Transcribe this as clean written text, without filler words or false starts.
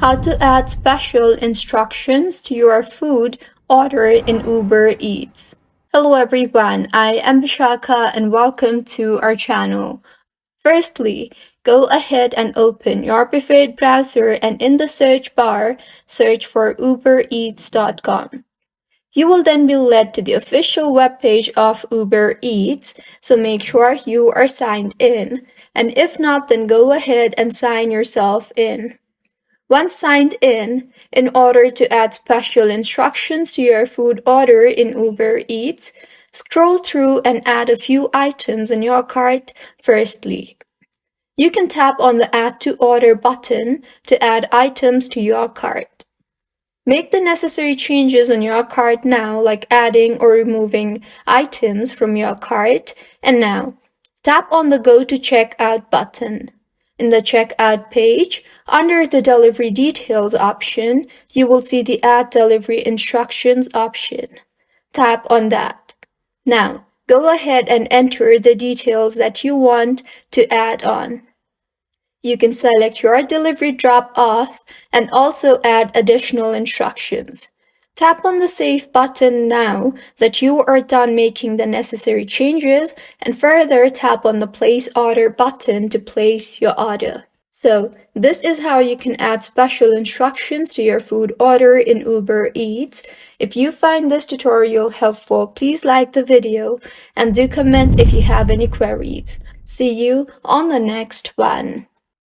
How to add special instructions to your food order in Uber Eats. Hello everyone, I am Vishaka and welcome to our channel. Firstly, go ahead and open your preferred browser and in the search bar, search for ubereats.com. You will then be led to the official webpage of Uber Eats, so make sure you are signed in, and if not, then go ahead and sign yourself in. Once signed in order to add special instructions to your food order in Uber Eats, scroll through and add a few items in your cart firstly. You can tap on the Add to Order button to add items to your cart. Make the necessary changes on your cart now, like adding or removing items from your cart, and now tap on the Go to Checkout button. In the checkout page, under the Delivery Details option, you will see the Add Delivery Instructions option. Tap on that. Now, go ahead and enter the details that you want to add on. You can select your delivery drop-off and also add additional instructions. Tap on the Save button now that you are done making the necessary changes, and further tap on the Place Order button to place your order. So, this is how you can add special instructions to your food order in Uber Eats. If you find this tutorial helpful, please like the video and do comment if you have any queries. See you on the next one.